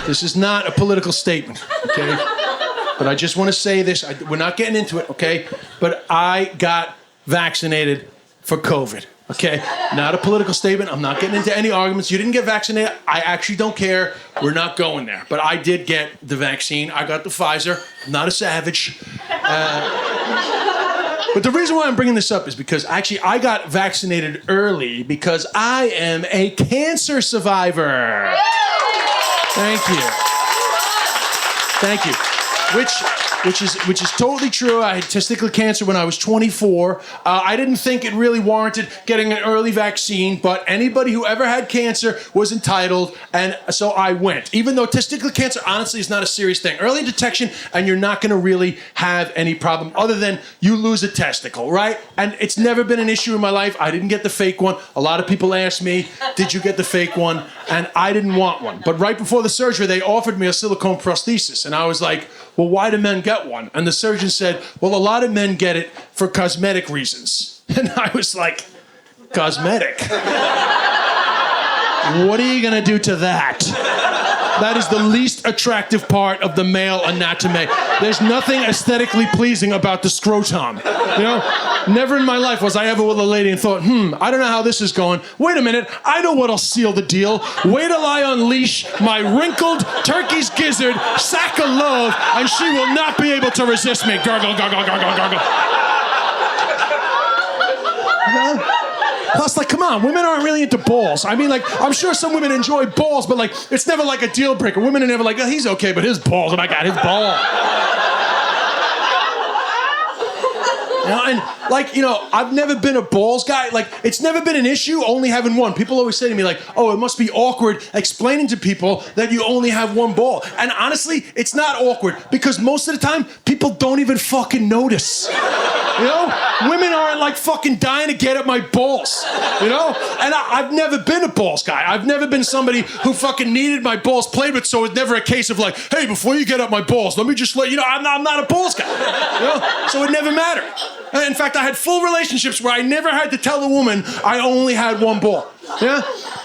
This is not a political statement, okay? But I just want to say this. We're not getting into it, okay? But I got vaccinated for COVID, okay? Not a political statement. I'm not getting into any arguments. You didn't get vaccinated. I actually don't care. We're not going there. But I did get the vaccine. I got the Pfizer. I'm not a savage. But the reason why I'm bringing this up is because actually I got vaccinated early because I am a cancer survivor. Thank you. Thank you. Which is totally true. I had testicular cancer when I was 24. I didn't think it really warranted getting an early vaccine, but anybody who ever had cancer was entitled, and so I went. Even though testicular cancer, honestly, is not a serious thing. Early detection, and you're not going to really have any problem other than you lose a testicle, right? And it's never been an issue in my life. I didn't get the fake one. A lot of people ask me, did you get the fake one? And I didn't want one. But right before the surgery, they offered me a silicone prosthesis, and I was like, well, why do men get one? And the surgeon said, well, a lot of men get it for cosmetic reasons. And I was like, cosmetic? What are you going to do to that? That is the least attractive part of the male anatomy. There's nothing aesthetically pleasing about the scrotum. You know? Never in my life was I ever with a lady and thought, I don't know how this is going. Wait a minute, I know what'll seal the deal. Wait till I unleash my wrinkled turkey's gizzard sack of love, and she will not be able to resist me. Gurgle, gurgle, gurgle, gurgle. Plus, like, come on, women aren't really into balls. I mean, like, I'm sure some women enjoy balls, but, like, it's never, like, a deal breaker. Women are never like, oh, he's okay, but his balls, oh, my God, his ball. You know, and, like, you know, I've never been a balls guy. Like, it's never been an issue only having one. People always say to me, like, oh, it must be awkward explaining to people that you only have one ball. And honestly, it's not awkward because most of the time, people don't even fucking notice. You know? Women aren't like fucking dying to get at my balls. You know? And I've never been a balls guy. I've never been somebody who fucking needed my balls played with, so it's never a case of like, hey, before you get at my balls, let me just let you know, I'm not a balls guy. You know? So it never mattered. And in fact, I had full relationships where I never had to tell the woman I only had one ball. Yeah?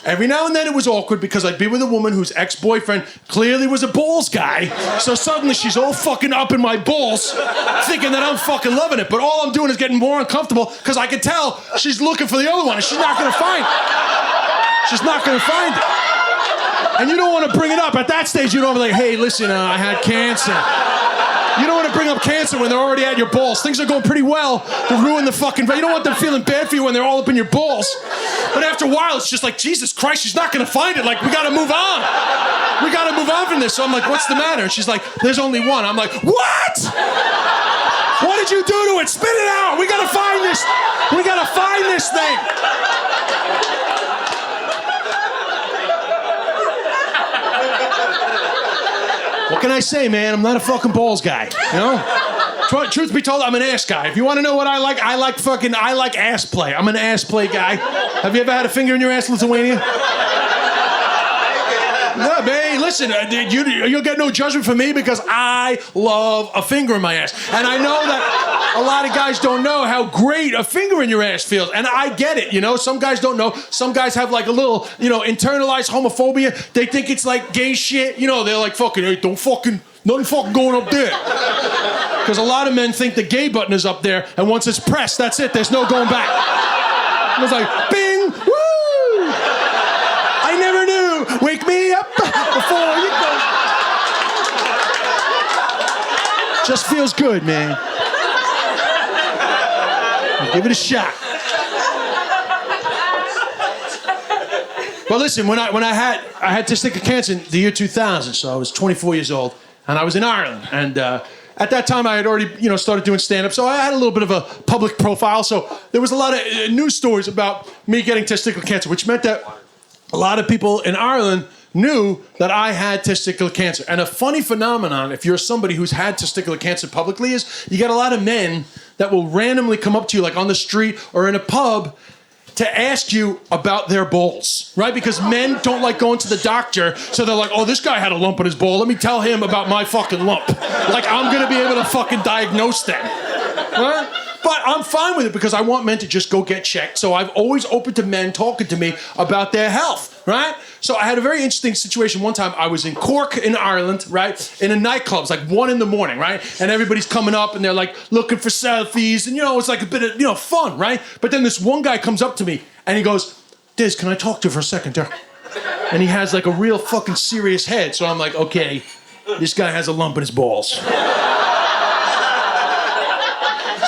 Every now and then it was awkward because I'd be with a woman whose ex-boyfriend clearly was a balls guy. So suddenly she's all fucking up in my balls, thinking that I'm fucking loving it. But all I'm doing is getting more uncomfortable because I can tell she's looking for the other one and she's not going to find it. She's not going to find it. And you don't want to bring it up. At that stage, you don't be like, hey, listen, I had cancer. You don't want to bring up cancer when they're already at your balls. Things are going pretty well to ruin the fucking... You don't want them feeling bad for you when they're all up in your balls. But after a while, it's just like, Jesus Christ, she's not going to find it. Like, we got to move on. We got to move on from this. So I'm like, what's the matter? And she's like, there's only one. I'm like, what? What did you do to it? Spit it out. We got to find this. We got to find this thing. What can I say, man? I'm not a fucking balls guy, you know? Truth be told, I'm an ass guy. If you want to know what I like ass play. I'm an ass play guy. Have you ever had a finger in your ass, Lithuania? No, man, listen, you'll get no judgment from me because I love a finger in my ass. And I know that a lot of guys don't know how great a finger in your ass feels. And I get it, you know? Some guys don't know. Some guys have like a little, you know, internalized homophobia. They think it's like gay shit. You know, they're like, fucking, hey, nothing fucking going up there. Because a lot of men think the gay button is up there, and once it's pressed, that's it. There's no going back. It's like, bing, woo! I never knew. Wake me up before you go. Just feels good, man. Give it a shot. But listen, when I had testicular cancer in the year 2000, so I was 24 years old, and I was in Ireland, and at that time I had already, you know, started doing stand-up, so I had a little bit of a public profile. So there was a lot of news stories about me getting testicular cancer, which meant that a lot of people in Ireland knew that I had testicular cancer. And a funny phenomenon, if you're somebody who's had testicular cancer publicly, is you get a lot of men that will randomly come up to you, like on the street or in a pub, to ask you about their balls, right? Because men don't like going to the doctor, so they're like, oh, this guy had a lump in his ball. Let me tell him about my fucking lump. Like, I'm gonna be able to fucking diagnose them, right? But I'm fine with it because I want men to just go get checked. So I've always opened to men talking to me about their health. right? So I had a very interesting situation. One time I was in Cork in Ireland, right? In a nightclub. It's like 1 a.m, right? And everybody's coming up and they're like looking for selfies. And, it's like a bit of, fun, right? But then this one guy comes up to me and he goes, Diz, can I talk to you for a second there? And he has like a real fucking serious head. So I'm like, okay, this guy has a lump in his balls.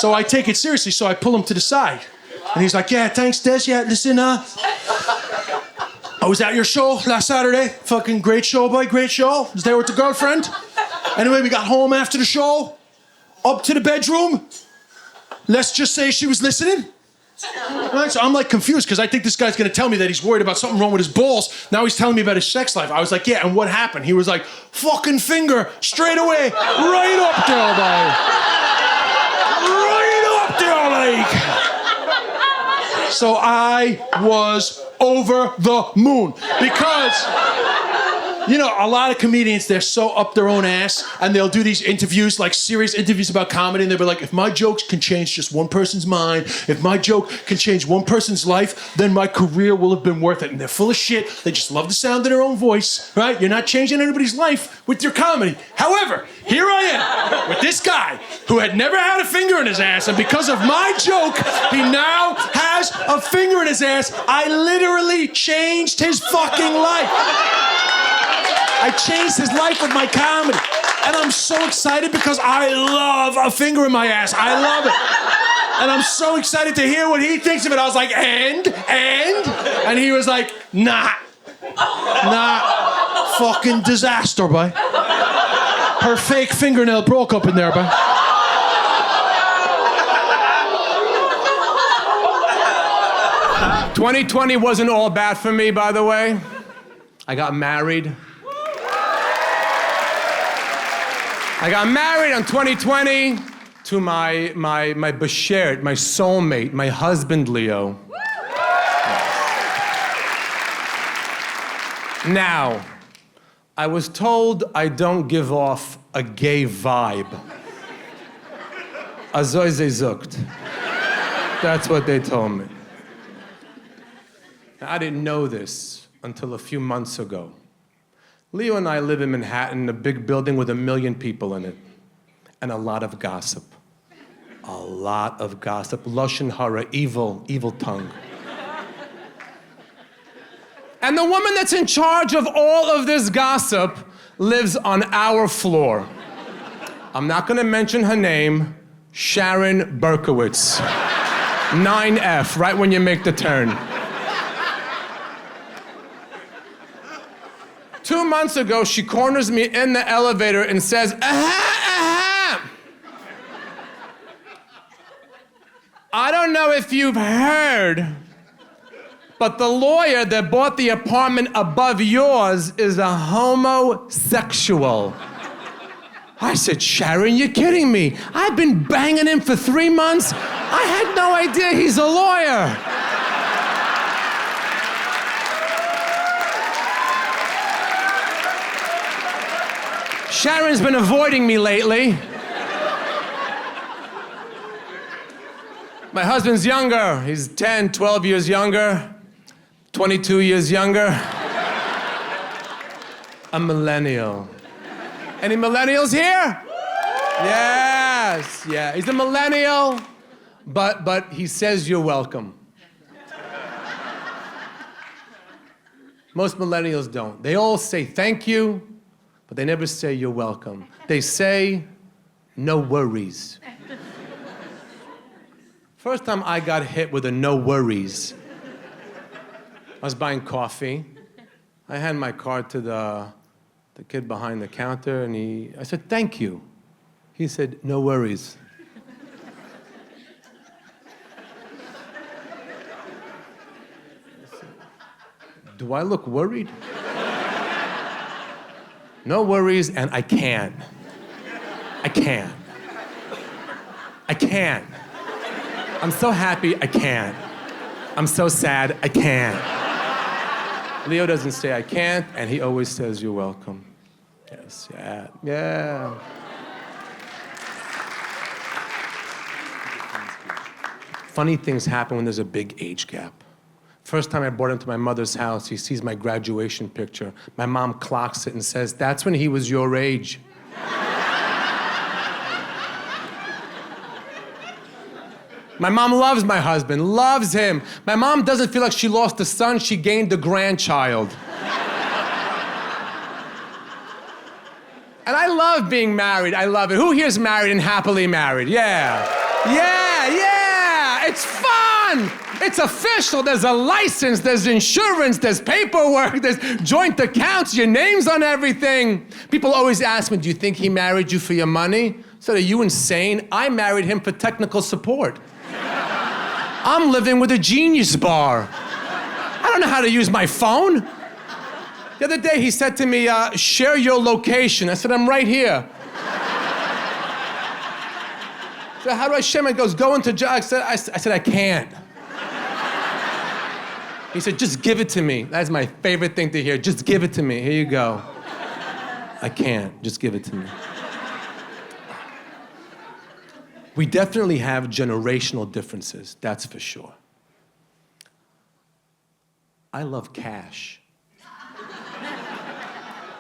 So I take it seriously. So I pull him to the side. And he's like, yeah, thanks, Des. Yeah, listen, I was at your show last Saturday. Fucking great show, boy. Great show. Was there with the girlfriend. Anyway, we got home after the show. Up to the bedroom. Let's just say she was listening. Right, so I'm like confused because I think this guy's going to tell me that he's worried about something wrong with his balls. Now he's telling me about his sex life. I was like, yeah, and what happened? He was like, fucking finger straight away. Right up there, boy. Right up there, like. So I was over the moon because, a lot of comedians, they're so up their own ass and they'll do these interviews, like serious interviews about comedy, and they'll be like, if my jokes can change just one person's mind, if my joke can change one person's life, then my career will have been worth it. And they're full of shit. They just love the sound of their own voice, right? You're not changing anybody's life with your comedy. However, here I am with this guy who had never had a finger in his ass, and because of my joke, he now has a finger in his ass. I literally changed his fucking life. I changed his life with my comedy. And I'm so excited because I love a finger in my ass. I love it. And I'm so excited to hear what he thinks of it. I was like, and? And he was like, nah, fucking disaster, boy. Her fake fingernail broke up in there, boy. "2020 wasn't all bad for me, by the way. I got married. In 2020 to my beshert, my soulmate, my husband, Leo. Now, I was told I don't give off a gay vibe. Azoy ze zukt. That's what they told me. Now, I didn't know this until a few months ago. Leo and I live in Manhattan, a big building with 1 million people in it, and a lot of gossip. A lot of gossip. Lashon hara, evil tongue. And the woman that's in charge of all of this gossip lives on our floor. I'm not gonna mention her name, Sharon Berkowitz. 9F, right when you make the turn. 2 months ago, she corners me in the elevator and says, I don't know if you've heard, but the lawyer that bought the apartment above yours is a homosexual. I said, Sharon, you're kidding me. I've been banging him for 3 months. I had no idea he's a lawyer. Sharon's been avoiding me lately. My husband's younger. He's 10, 12 years younger, 22 years younger. A millennial. Any millennials here? Yes, yeah. He's a millennial, but he says you're welcome. Most millennials don't. They all say thank you, but they never say you're welcome. They say, no worries. First time I got hit with a no worries, I was buying coffee. I hand my card to the kid behind the counter, and I said, thank you. He said, no worries. Do I look worried? No worries, and I can. I'm so happy, I can't. I'm so sad, I can't. Leo doesn't say I can't, and he always says you're welcome. Yes, yeah. Funny things happen when there's a big age gap. First time I brought him to my mother's house, he sees my graduation picture. My mom clocks it and says, "That's when he was your age." My mom loves my husband, loves him. My mom doesn't feel like she lost a son, she gained a grandchild. And I love being married, I love it. Who here's married and happily married? Yeah. Yeah, it's fun. It's official, there's a license, there's insurance, there's paperwork, there's joint accounts, your name's on everything. People always ask me, do you think he married you for your money? I said, are you insane? I married him for technical support. I'm living with a Genius Bar. I don't know how to use my phone. The other day he said to me, share your location. I said, I'm right here. So how do I share my? He goes, go into I said, I can't. He said, just give it to me. That's my favorite thing to hear. Just give it to me. Here you go. I can't. Just give it to me. We definitely have generational differences, that's for sure. I love cash.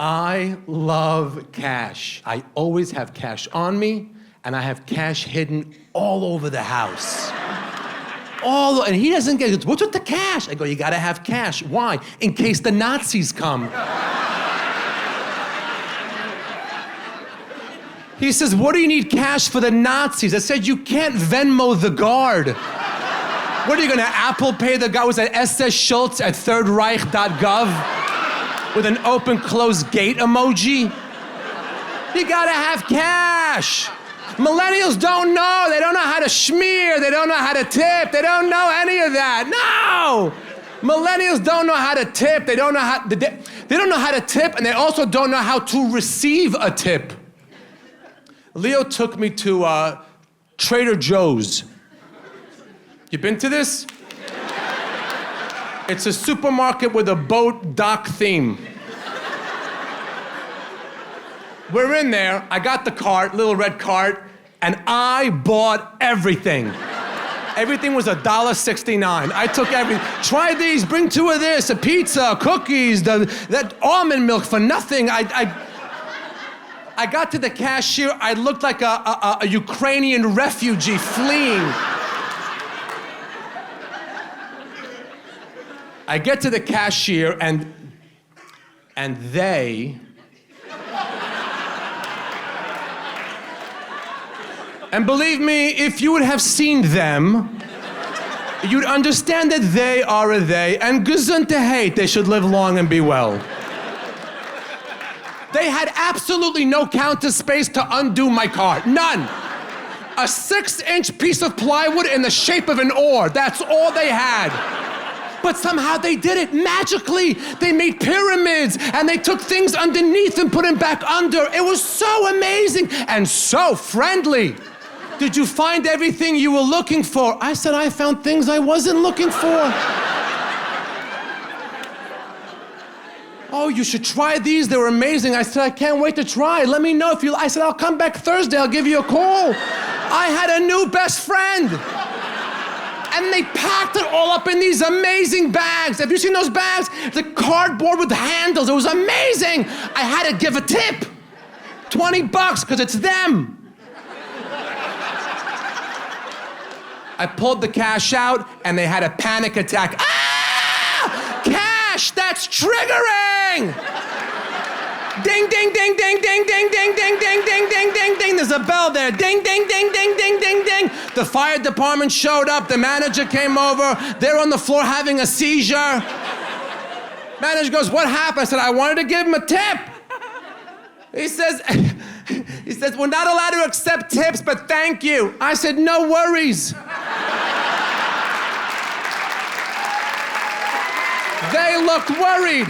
I love cash. I always have cash on me, and I have cash hidden all over the house. And he doesn't get it. What's with the cash? I go, you gotta have cash. Why? In case the Nazis come. He says, what do you need cash for the Nazis? I said, you can't Venmo the guard. What are you gonna Apple Pay the guy? Was that SS Schultz at thirdreich.gov with an open close gate emoji? You gotta have cash. Millennials don't know. They don't know how to schmear. They don't know how to tip. They don't know any of that. No! Millennials don't know how to tip. They don't know how to tip, and they also don't know how to receive a tip. Leo took me to Trader Joe's. You been to this? It's a supermarket with a boat dock theme. We're in there, I got the cart, little red cart, and I bought everything. Everything was $1.69. I took everything. Try these, bring 2 of this, a pizza, cookies, that almond milk for nothing. I got to the cashier, I looked like a Ukrainian refugee fleeing. I get to the cashier and they, and believe me, if you would have seen them, you'd understand that they are a they, and gesundheit, they should live long and be well. They had absolutely no counter space to undo my cart, none. A 6-inch piece of plywood in the shape of an oar, that's all they had. But somehow they did it magically. They made pyramids and they took things underneath and put them back under. It was so amazing and so friendly. Did you find everything you were looking for? I said, I found things I wasn't looking for. Oh, you should try these. They were amazing. I said, I can't wait to try. Let me know if you, I said, I'll come back Thursday. I'll give you a call. I had a new best friend. And they packed it all up in these amazing bags. Have you seen those bags? The cardboard with the handles. It was amazing. I had to give a tip. $20 because it's them. I pulled the cash out and they had a panic attack. Ah! Cash, that's triggering! Ding, ding, ding, ding, ding, ding, ding, ding, ding, ding, ding, ding, ding. There's a bell there. Ding, ding, ding, ding, ding, ding, ding. The fire department showed up. The manager came over. They're on the floor having a seizure. Manager goes, what happened? I said, I wanted to give him a tip. He says, we're not allowed to accept tips, but thank you. I said, no worries. They looked worried.